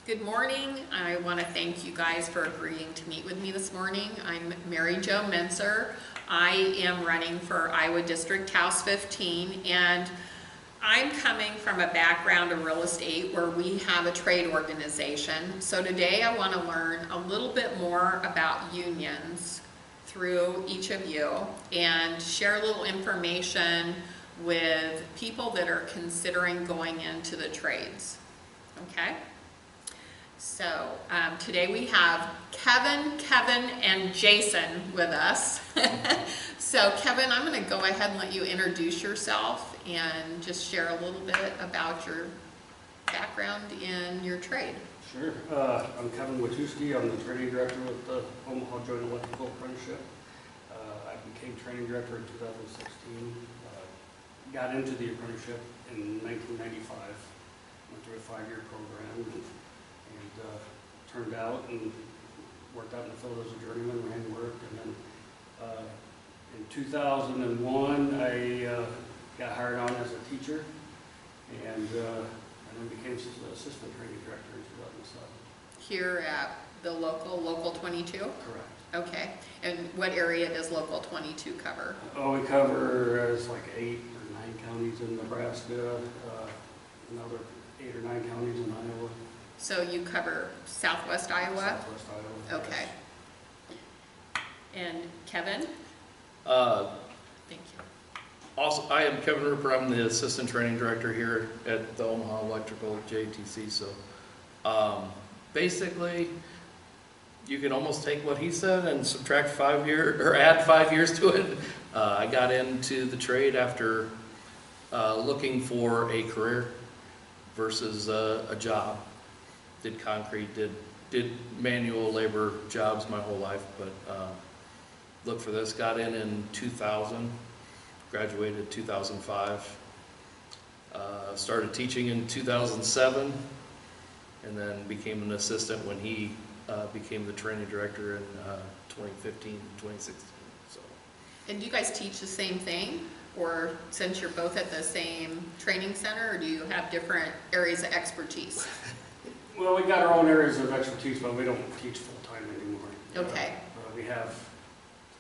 Good morning. I want to thank you guys for agreeing to meet with me this morning. I'm Mary Jo Mentzer. I am running for Iowa District House 15, and I'm coming from a background of real estate where we have a trade organization. So today I want to learn a little bit more about unions through each of you and share a little information with people that are considering going into the trades. Okay? So today we have Kevin, and Jason with us. So Kevin, I'm going to go ahead and let you introduce yourself and just share a little bit about your background in your trade. Sure. I'm Kevin Wachowski. I'm the training director with the Omaha Joint Electrical Apprenticeship. I became training director in 2016. Got into the apprenticeship in 1995. Went through a 5-year program and turned out and worked out in the field as a journeyman, ran work, and then in 2001 I got hired on as a teacher, and then became assistant training director in 2007. Here at the local 22? Correct. Okay. And what area does local 22 cover? Oh, we cover it's like 8 or 9 counties in Nebraska, another 8 or 9 counties in Iowa. So you cover Southwest Iowa? Southwest Iowa. Okay. Yes. And Kevin? Thank you. Also, I am Kevin Rupert. I'm the assistant training director here at the Omaha Electrical JTC. So basically, you can almost take what he said and subtract 5 years or add 5 years to it. I got into the trade after looking for a career versus a job. Did concrete, did manual labor jobs my whole life, but looked for this. Got in 2000, graduated 2005, started teaching in 2007, and then became an assistant when he became the training director in 2015, 2016. So. And do you guys teach the same thing? Or since you're both at the same training center, or do you have different areas of expertise? Well, we got our own areas of expertise, but we don't teach full-time anymore. Okay. We have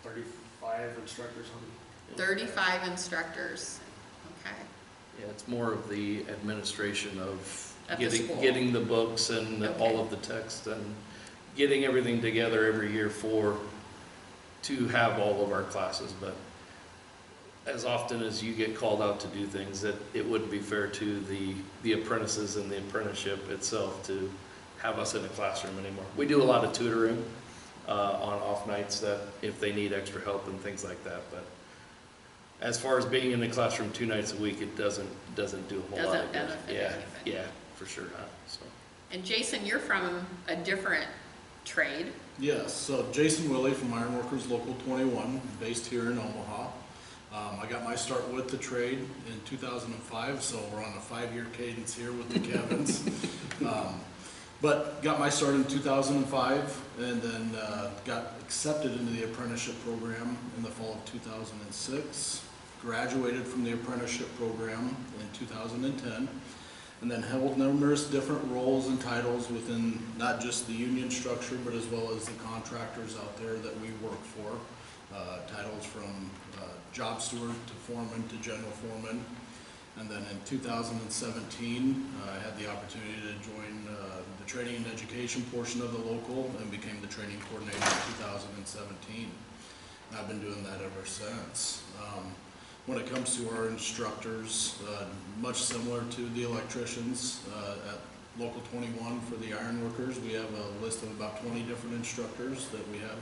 35 instructors on. 35 instructors. Okay. Yeah, it's more of the administration of school. getting the books and Okay. all of the text and getting everything together every year to have all of our classes. But as often as you get called out to do things, that it wouldn't be fair to the apprentices and the apprenticeship itself to have us in a classroom anymore. We do a lot of tutoring on off nights that if they need extra help and things like that. But as far as being in the classroom 2 nights a week, it doesn't do a whole lot of good. Benefit anything. Yeah, for sure not. So. And Jason, you're from a different trade. Yes, so Jason Willey from Ironworkers Local 21, based here in Omaha. I got my start with the trade in 2005, so we're on a 5-year cadence here with the Kevins. But got my start in 2005, and then got accepted into the apprenticeship program in the fall of 2006. Graduated from the apprenticeship program in 2010, and then held numerous different roles and titles within not just the union structure, but as well as the contractors out there that we work for. Titles from job steward to foreman to general foreman. And then in 2017, I had the opportunity to join the training and education portion of the local and became the training coordinator in 2017. And I've been doing that ever since. When it comes to our instructors, much similar to the electricians at Local 21 for the ironworkers, we have a list of about 20 different instructors that we have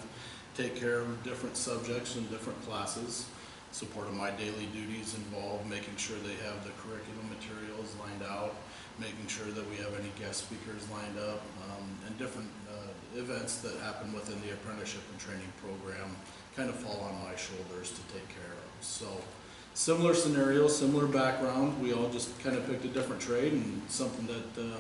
take care of different subjects and different classes. Support of my daily duties involve making sure they have the curriculum materials lined out, making sure that we have any guest speakers lined up, and different events that happen within the apprenticeship and training program kind of fall on my shoulders to take care of. So similar scenario, similar background, we all just kind of picked a different trade and something that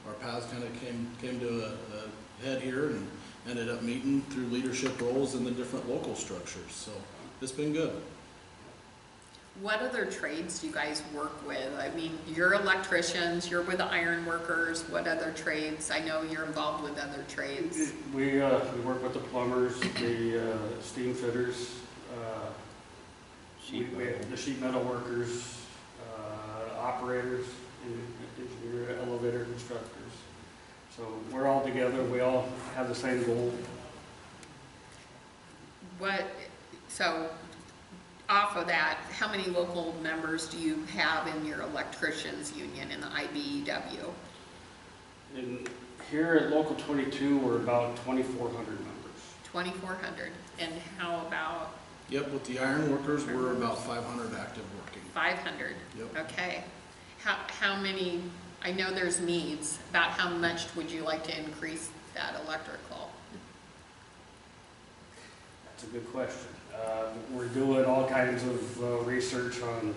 our paths kind of came to a head here and ended up meeting through leadership roles in the different local structures. So it's been good. What other trades do you guys work with? I mean, you're electricians, you're with the iron workers, what other trades? I know you're involved with other trades. We work with the plumbers, the steam fitters, the sheet metal workers, operators, engineer, elevator constructors. So we're all together, we all have the same goal. So off of that, how many local members do you have in your electricians union in the IBEW? And here at Local 22, we're about 2,400 members. 2,400. And how about Yep, with the iron workers, we're about 500 active working. 500? Yep. Okay. How many, I know there's needs, about how much would you like to increase that electrical? That's a good question. We're doing all kinds of research on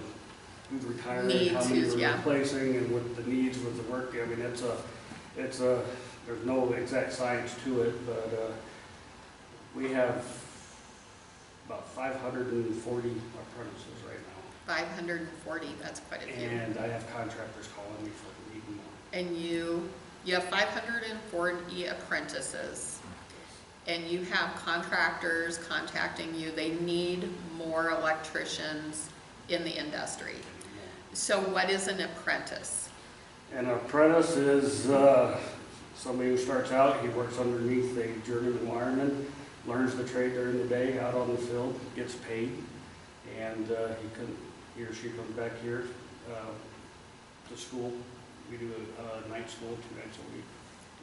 who's retiring, how many Needs, we're yeah. replacing, and what the needs with the work. I mean, there's no exact science to it, but we have about 540 apprentices right now. 540, that's quite a few. And I have contractors calling me for needing more. And you have 540 apprentices, and you have contractors contacting you, they need more electricians in the industry. So what is an apprentice? An apprentice is somebody who starts out, he works underneath a journeyman wireman, learns the trade during the day out on the field, gets paid, and he or she comes back here to school. We do a night school 2 nights a week,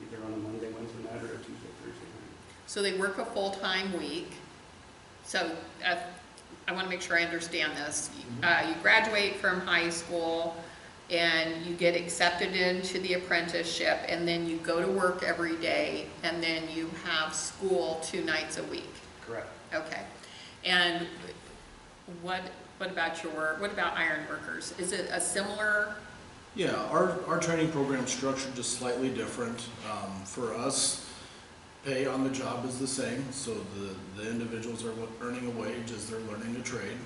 either on a Monday, Wednesday night, or a Tuesday, Thursday night. So they work a full-time week. So I want to make sure I understand this. You graduate from high school and you get accepted into the apprenticeship, and then you go to work every day, and then you have school 2 nights a week. Correct. Okay. And what about iron workers? Is it a similar? Yeah, our training program's structured just slightly different. For us, pay on the job is the same, so the individuals are earning a wage as they're learning a trade.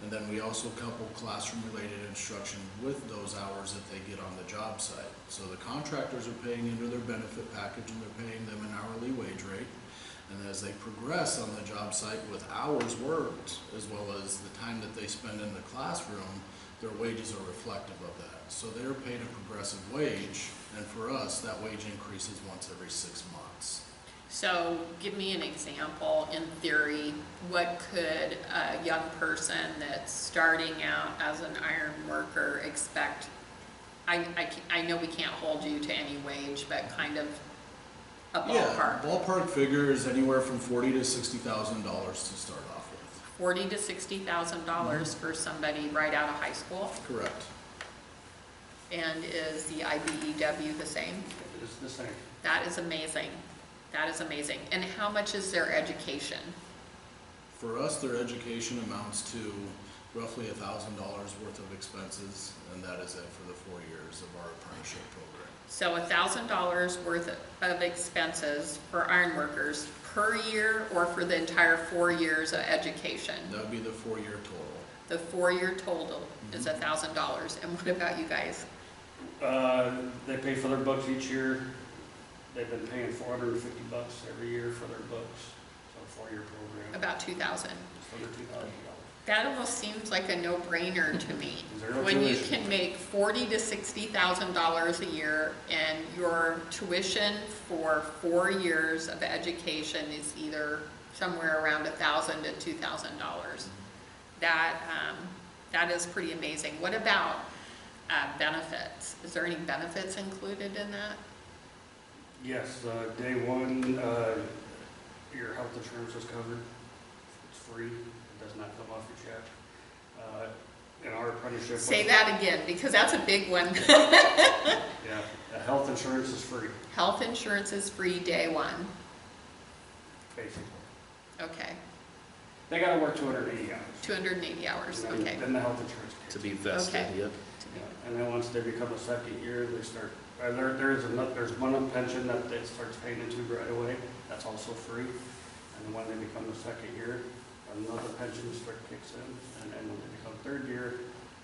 And then we also couple classroom-related instruction with those hours that they get on the job site. So the contractors are paying into their benefit package, and they're paying them an hourly wage rate. And as they progress on the job site with hours worked, as well as the time that they spend in the classroom, their wages are reflective of that. So they're paid a progressive wage, and for us, that wage increases once every 6 months. So give me an example, in theory, what could a young person that's starting out as an iron worker expect? I know we can't hold you to any wage, but kind of a ballpark. Yeah, ballpark figure is anywhere from $40,000 to $60,000 to start off with. $40,000 to $60,000 for somebody right out of high school? Correct. And is the IBEW the same? It's the same. That is amazing. That is amazing. And how much is their education? For us, their education amounts to roughly $1,000 worth of expenses, and that is it for the 4 years of our apprenticeship program. So $1,000 worth of expenses for iron workers per year, or for the entire 4 years of education? That would be the 4-year total. The 4-year total is $1,000. And what about you guys? They pay for their books each year. They've been paying $450 every year for their books. So a 4-year program. About $2,000. Just under $2,000. That almost seems like a no-brainer to me. Zero When you tuition. can make $40,000 to $60,000 a year, and your tuition for 4 years of education is either somewhere around $1,000 to $2,000. That is pretty amazing. What about benefits? Is there any benefits included in that? Yes, day one, your health insurance is covered. It's free. It does not come off your check. In our apprenticeship. Say that again, because that's a big one. Yeah, health insurance is free, Health insurance is free day one. basically. Okay. They gotta work 280 hours. 280 hours, And then- okay. Then the health insurance kicks To be in. vested, Okay. yep. Yeah, and then once they become a second year, they start, there's one pension that starts paying into right away. That's also free. And when they become the second year, another pension kicks in, and then when they become third year,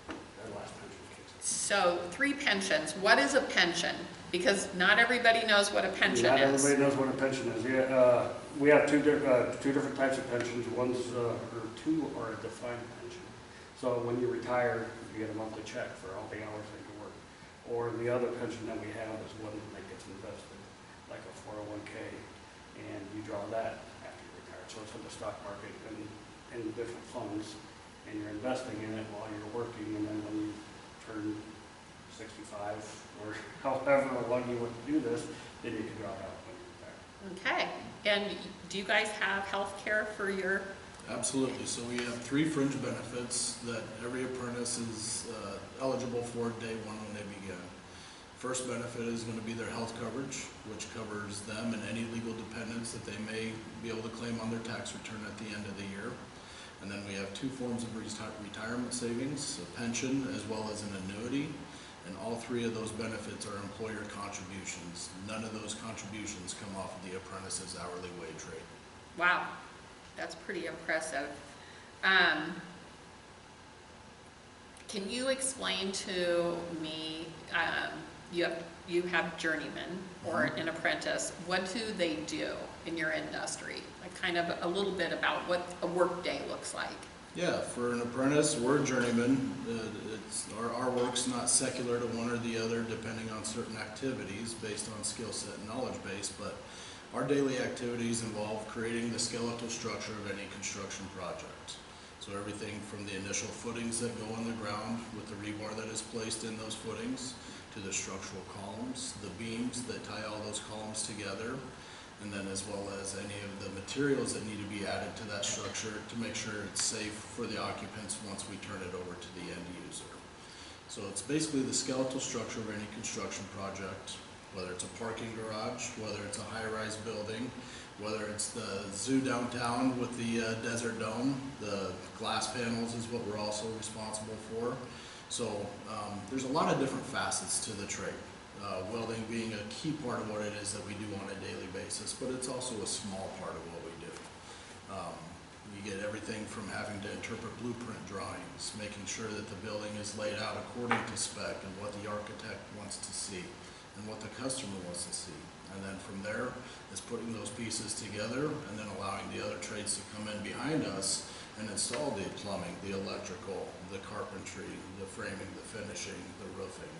their last pension kicks in. So 3 pensions. What is a pension? Because not everybody knows what a pension Not is. everybody knows what a pension is. Yeah, we have two different types of pensions. Two are a defined pension. So when you retire, you get a monthly check for all the hours that you work. Or the other pension that we have is one that gets invested, like a 401k, and you draw that after you retire. So it's in the stock market and in different funds, and you're investing in it while you're working, and then when you turn 65 or however long you want to do this, then you can draw it out when you retire. Okay. And do you guys have health care for your... Absolutely. So we have 3 fringe benefits that every apprentice is eligible for day one when they begin. First benefit is going to be their health coverage, which covers them and any legal dependents that they may be able to claim on their tax return at the end of the year. And then we have 2 forms of retirement savings, a pension as well as an annuity. And all 3 of those benefits are employer contributions. None of those contributions come off of the apprentice's hourly wage rate. Wow, that's pretty impressive. Can you explain to me, you have journeyman or an apprentice. What do they do in your industry? Like kind of a little bit about what a work day looks like. Yeah, for an apprentice, we're a journeyman. Our work's not secular to one or the other, depending on certain activities based on skill set and knowledge base, but our daily activities involve creating the skeletal structure of any construction project. So everything from the initial footings that go in the ground with the rebar that is placed in those footings, to the structural columns, the beams that tie all those columns together, and then as well as any of the materials that need to be added to that structure to make sure it's safe for the occupants once we turn it over to the end user. So it's basically the skeletal structure of any construction project, whether it's a parking garage, whether it's a high-rise building, whether it's the zoo downtown with the desert dome. The glass panels is what we're also responsible for. So there's a lot of different facets to the trade. Welding being a key part of what it is that we do on a daily basis, but it's also a small part of what we do. You get everything from having to interpret blueprint drawings, making sure that the building is laid out according to spec and what the architect wants to see and what the customer wants to see. And then from there is putting those pieces together and then allowing the other trades to come in behind us and install the plumbing, the electrical, the carpentry, the framing, the finishing, the roofing.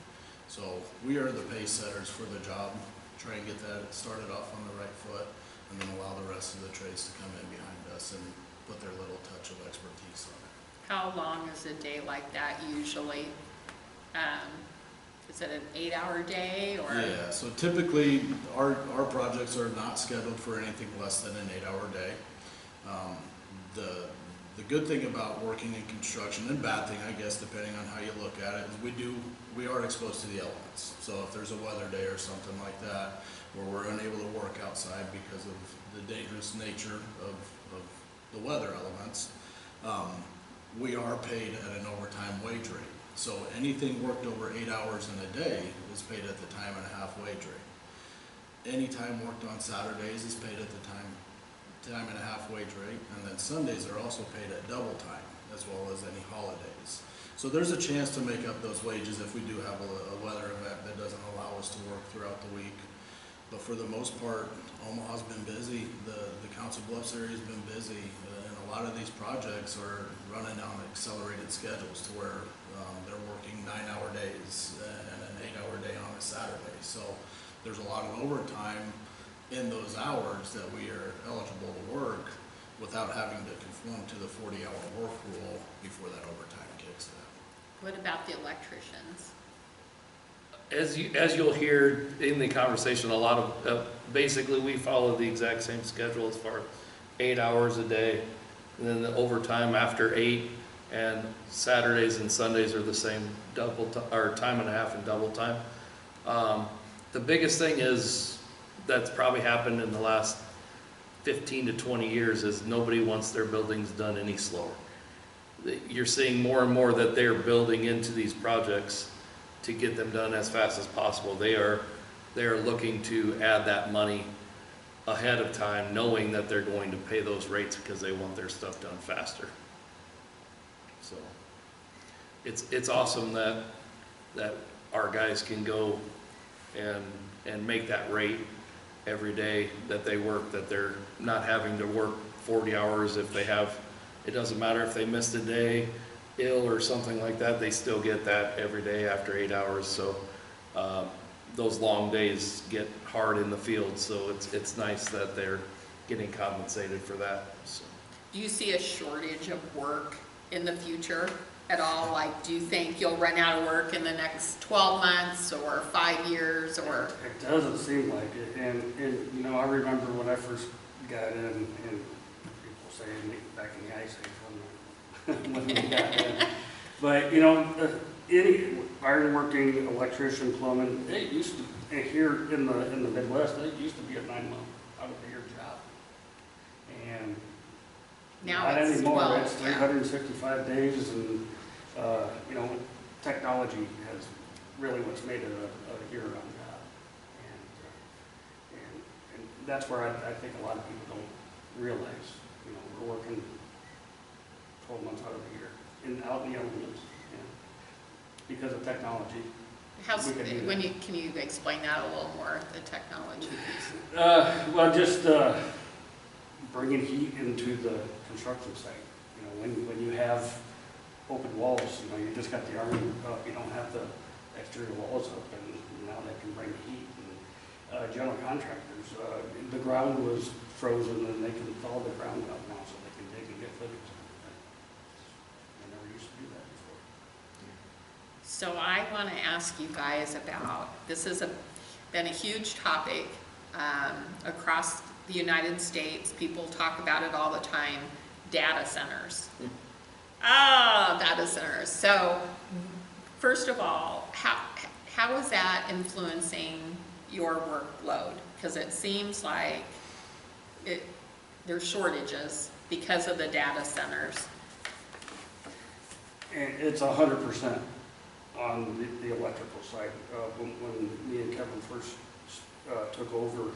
So we are the pace setters for the job, try and get that started off on the right foot, and then allow the rest of the trades to come in behind us and put their little touch of expertise on it. How long is a day like that usually? Is it an 8-hour day or? Yeah, so typically our projects are not scheduled for anything less than an 8-hour day. The good thing about working in construction, and bad thing I guess depending on how you look at it, is we are exposed to the elements. So if there's a weather day or something like that where we're unable to work outside because of the dangerous nature of the weather elements, we are paid at an overtime wage rate. So anything worked over 8 hours in a day is paid at the time and a half wage rate. Any time worked on Saturdays is paid at the time and a half wage rate, and then Sundays are also paid at double time, as well as any holidays. So there's a chance to make up those wages if we do have a weather event that doesn't allow us to work throughout the week. But for the most part, Omaha's been busy, the Council Bluffs area has been busy, and a lot of these projects are running on accelerated schedules to where they're working 9-hour days and an 8-hour day on a Saturday. So there's a lot of overtime in those hours that we are eligible to work without having to conform to the 40-hour work rule before that overtime kicks in. What about the electricians? As you'll hear in the conversation, a lot of, basically we follow the exact same schedule as far as 8 hours a day. And then the overtime after 8, and Saturdays and Sundays are the same or time and a half and double time. The biggest thing is that's probably happened in the last 15 to 20 years is nobody wants their buildings done any slower. You're seeing more and more that they're building into these projects to get them done as fast as possible. They are looking to add that money ahead of time, knowing that they're going to pay those rates because they want their stuff done faster. So it's awesome that our guys can go and make that rate every day that they work, that they're not having to work 40 hours if they have, it doesn't matter if they missed a day, ill or something like that, they still get that every day after 8 hours. So those long days get hard in the field, so it's nice that they're getting compensated for that. So. Do you see a shortage of work in the future at all? Like, do you think you'll run out of work in the next 12 months or 5 years, or? It doesn't seem like it, and you know, I remember when I first got in, and people saying back in the Ice Age when we got in, but you know, any ironworking, electrician, plumbing, it used to, and here in the Midwest, it used to be a 9-month out of the year job, and Now not it's anymore. 12, It's 365 days, and you know, technology has really what's made it a year-round job, and that's where I think a lot of people don't realize. You know, we're working 12 months out of the year, out in the elements, because of technology. How's, We can do when can you explain that a little more, the technology piece? Well, just bringing heat into the construction site. You know, when you have open walls, you know, you just got the iron up, you don't have the exterior walls up, and now they can bring heat. And general contractors, the ground was frozen, and they can thaw the ground out now, so they can dig and get footings. They never used to do that before. So I want to ask you guys about, this has been a huge topic across the United States. People talk about it all the time, data centers. Data centers. So first of all, how is that influencing your workload? Because it seems like there's shortages because of the data centers. And it's 100% on the electrical side. When me and Kevin first took over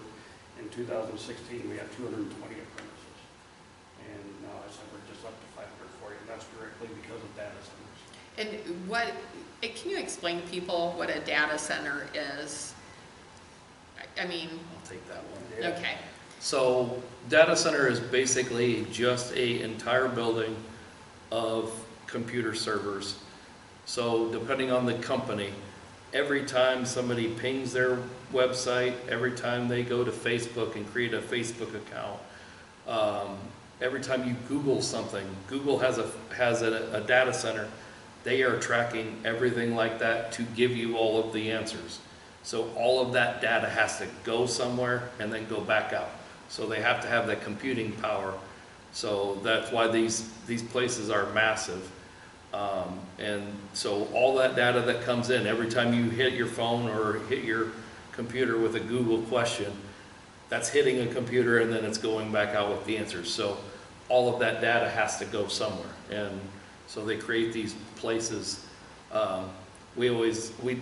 in 2016, we had 220 apprentices. And now I said we're just up to 540, and that's directly because of data centers. And can you explain to people what a data center is? I mean, I'll take that one. Yeah. okay. So data center is basically just an entire building of computer servers. So depending on the company, every time somebody pings their website, every time they go to Facebook and create a Facebook account, every time you Google something, Google has a data center. They are tracking everything like that to give you all of the answers. So all of that data has to go somewhere and then go back out. So they have to have that computing power. So that's why these places are massive. And so all that data that comes in, every time you hit your phone or hit your computer with a Google question, that's hitting a computer and then it's going back out with the answers. So all of that data has to go somewhere. And so they create these places. We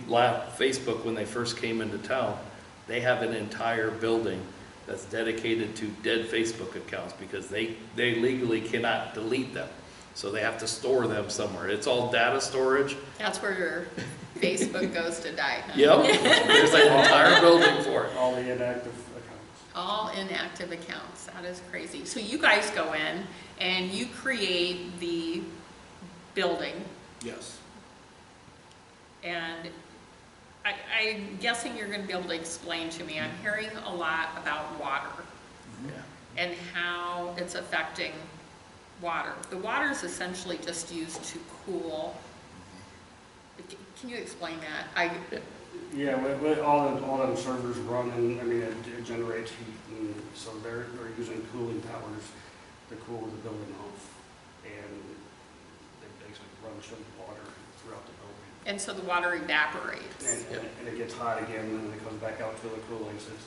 laugh, Facebook, when they first came into town, they have an entire building that's dedicated to dead Facebook accounts because they legally cannot delete them. So they have to store them somewhere. It's all data storage. That's where your Facebook goes to die, huh? Yep, there's an entire building for it. All the inactive accounts. All inactive accounts. That is crazy. So you guys go in and you create the building, Yes. and I'm guessing you're going to be able to explain to me. I'm hearing a lot about water Yeah. and how it's affecting water. The water is essentially just used to cool. Can you explain that? Yeah, with all them servers run, and I mean, it generates heat, and so they're using cooling towers to cool the building off, and they basically run some water throughout the building. And so the water evaporates. And it gets hot again, and then it comes back out to the cooling system.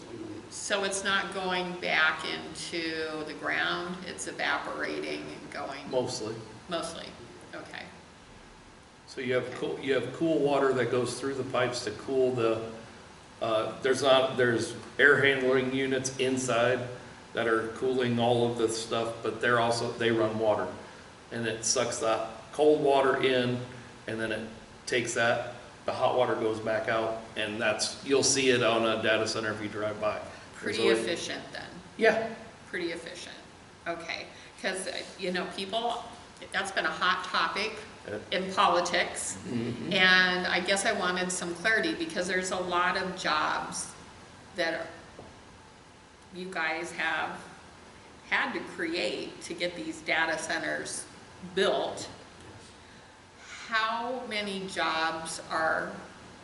So it's not going back into the ground, it's evaporating and going, Mostly. mostly, okay. So you have cool water that goes through the pipes to cool the There's air handling units inside that are cooling all of this stuff, but they run water. And it sucks that cold water in, and then it takes that, the hot water goes back out, and you'll see it on a data center if you drive by. Pretty efficient then. Yeah. Pretty efficient. Okay, because, people, that's been a hot topic in politics. Mhm. And I guess I wanted some clarity because there's a lot of jobs that you guys have had to create to get these data centers built. How many jobs are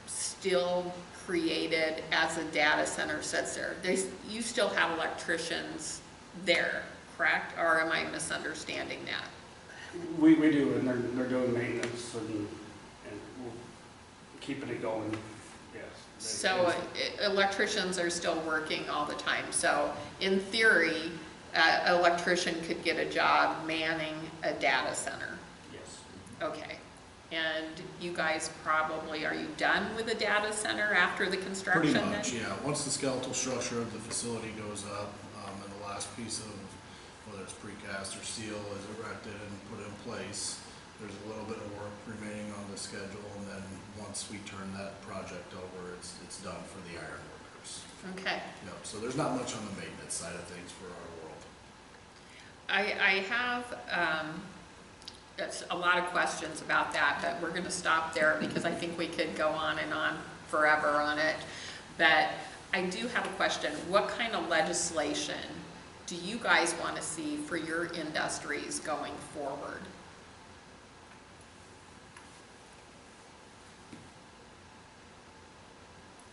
still created as a data center sits there? You still have electricians there, correct? Or am I misunderstanding that? We do, and they're doing maintenance and keeping it going, yes. So electricians are still working all the time. So in theory, an electrician could get a job manning a data center. Yes. Okay. And you guys probably, are you done with the data center after the construction Pretty then? much, yeah. Once the skeletal structure of the facility goes up, and the last piece of, whether it's precast or steel, is erected and put in place, there's a little bit of work remaining on the schedule, and then once we turn that project over, it's done for the iron workers. Okay. Yep, so there's not much on the maintenance side of things for our world. I have a lot of questions about that, but we're going to stop there because I think we could go on and on forever on it. But I do have a question. What kind of legislation do you guys want to see for your industries going forward?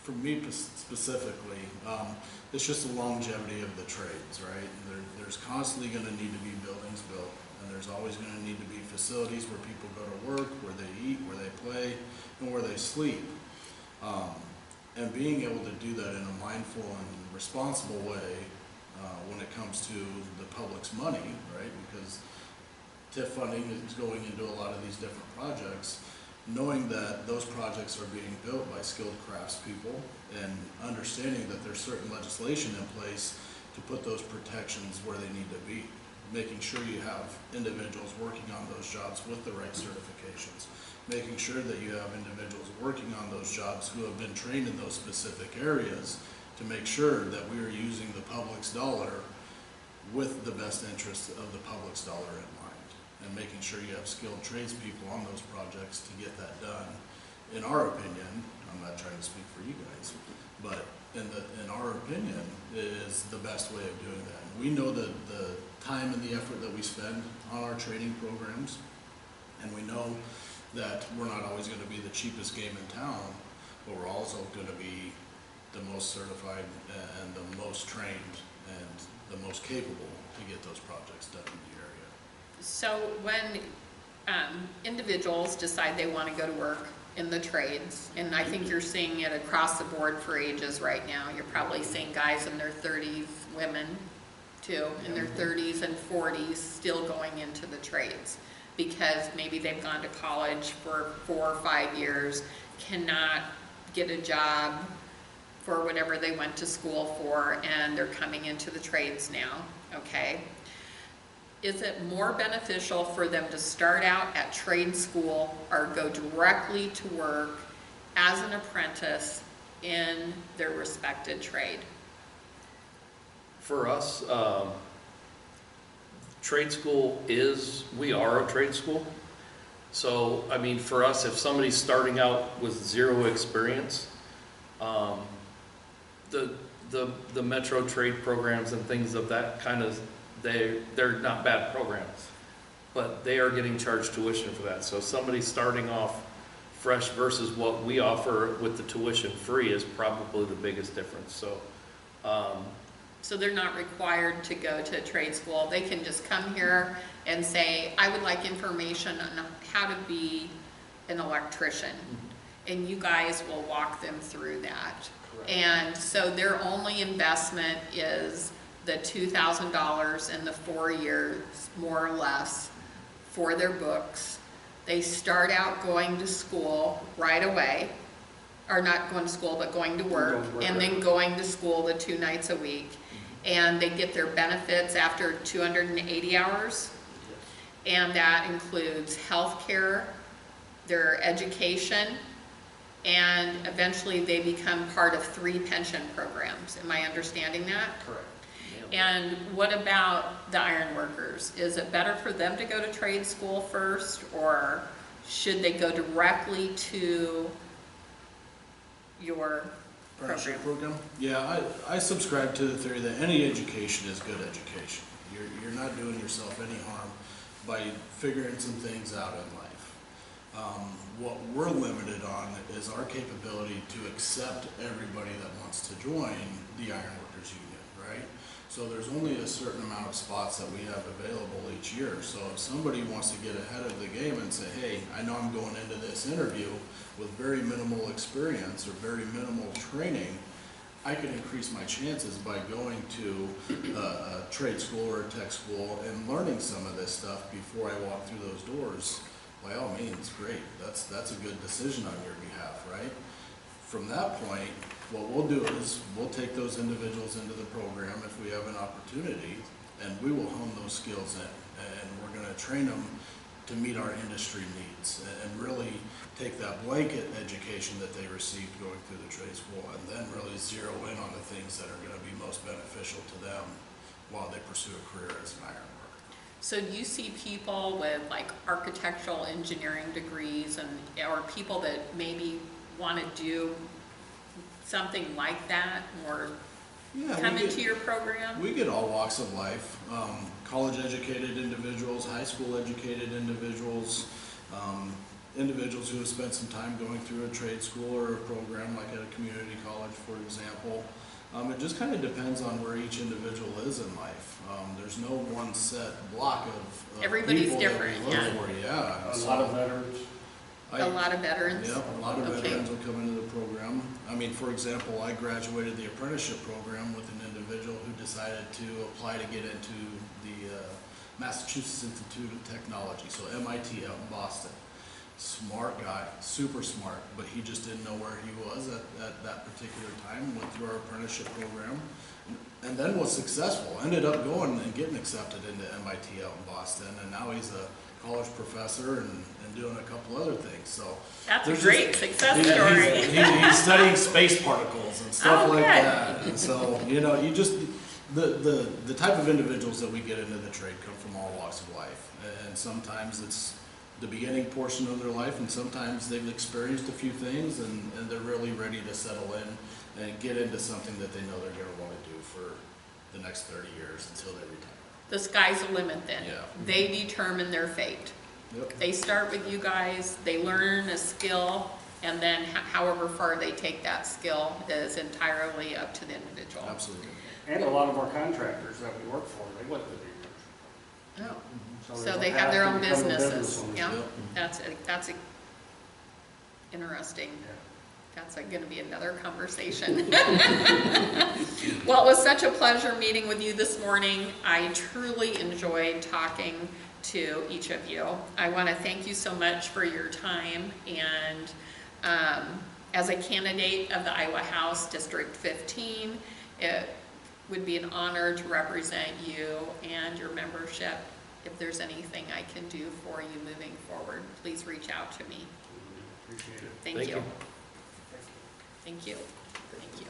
For me specifically, it's just the longevity of the trades, right? There's constantly going to need to be buildings built, and there's always going to need to be facilities where people go to work, where they eat, where they play, and where they sleep. And being able to do that in a mindful and responsible way when it comes to the public's money, right? Because TIF funding is going into a lot of these different projects. Knowing that those projects are being built by skilled craftspeople and understanding that there's certain legislation in place to put those protections where they need to be. Making sure you have individuals working on those jobs with the right certifications. Making sure that you have individuals working on those jobs who have been trained in those specific areas to make sure that we are using the public's dollar with the best interest of the public's dollar in mind. And making sure you have skilled tradespeople on those projects to get that done. In our opinion, I'm not trying to speak for you guys, but in our opinion, it is the best way of doing that. And we know that the time and the effort that we spend on our training programs, and we know that we're not always going to be the cheapest game in town, but we're also going to be the most certified and the most trained and the most capable to get those projects done in the area. So when individuals decide they want to go to work in the trades, and I think you're seeing it across the board for ages right now, you're probably seeing guys in their 30s, women too, in their 30s and 40s still going into the trades because maybe they've gone to college for 4 or 5 years, cannot get a job for whatever they went to school for, and they're coming into the trades now, okay? Is it more beneficial for them to start out at trade school or go directly to work as an apprentice in their respected trade? For us, trade school we are a trade school. So, I mean, for us, if somebody's starting out with zero experience, the metro trade programs and things of that kind of, they're not bad programs, but they are getting charged tuition for that. So somebody starting off fresh versus what we offer with the tuition free is probably the biggest difference. So they're not required to go to trade school. They can just come here and say, I would like information on how to be an electrician. And you guys will walk them through that. Correct. And so their only investment is the $2,000 in the 4 years, more or less, for their books. They start out going to school right away, or not going to school, but going to work, Going to work, and then right. going to school the 2 nights a week. And they get their benefits after 280 hours, and that includes health care, their education, and eventually they become part of 3 pension programs. Am I understanding that? Correct. And what about the iron workers? Is it better for them to go to trade school first, or should they go directly to your program? Apprenticeship program? Yeah, I subscribe to the theory that any education is good education. You're not doing yourself any harm by figuring some things out in life. What we're limited on is our capability to accept everybody that wants to join the Iron Workers Union, right? So there's only a certain amount of spots that we have available each year. So if somebody wants to get ahead of the game and say, hey, I know I'm going into this interview with very minimal experience or very minimal training, I can increase my chances by going to a trade school or a tech school and learning some of this stuff before I walk through those doors. By all means, great. That's a good decision on your behalf, right? From that point, what we'll do is we'll take those individuals into the program if we have an opportunity, and we will hone those skills in. And we're going to train them to meet our industry needs and really take that blanket education that they received going through the trade school and then really zero in on the things that are going to be most beneficial to them while they pursue a career as an iron worker. So do you see people with like architectural engineering degrees or people that maybe want to do something like that or come into your program? We get all walks of life, college-educated individuals, high school-educated individuals, individuals who have spent some time going through a trade school or a program like at a community college, for example. It just kind of depends on where each individual is in life. There's no one set block of Everybody's people different, that we look for. Yeah. A lot of veterans. A lot of veterans? Yeah, a lot of Okay. veterans will come into the program. I mean, for example, I graduated the apprenticeship program with an individual who decided to apply to get into the Massachusetts Institute of Technology, so MIT out in Boston. Smart guy, super smart, but he just didn't know where he was at that particular time, went through our apprenticeship program, and then was successful, ended up going and getting accepted into MIT out in Boston, and now he's a college professor and doing a couple other things. So That's a there's great success story. He's studying space particles and stuff Oh, like good. that. And so, you know, you just, the type of individuals that we get into the trade come from all walks of life. And sometimes it's the beginning portion of their life, and sometimes they've experienced a few things and they're really ready to settle in and get into something that they know they're going to want to do for the next 30 years until they retire. The sky's the limit then. Yeah. They determine their fate. Yep. They start with you guys, they learn a skill, and then however far they take that skill is entirely up to the individual. Absolutely. And a lot of our contractors that we work for, they went to the apprenticeship. Oh. there's So a they path have their to own become a businesses. business owner. Yeah, Yep. that's interesting. Yeah. That's going to be another conversation. Well, it was such a pleasure meeting with you this morning. I truly enjoyed talking to each of you. I want to thank you so much for your time, and as a candidate of the Iowa House District 15, it would be an honor to represent you and your membership. If there's anything I can do for you moving forward, please reach out to me. Appreciate it. Thank Thank you. you. Thank you. Thank you.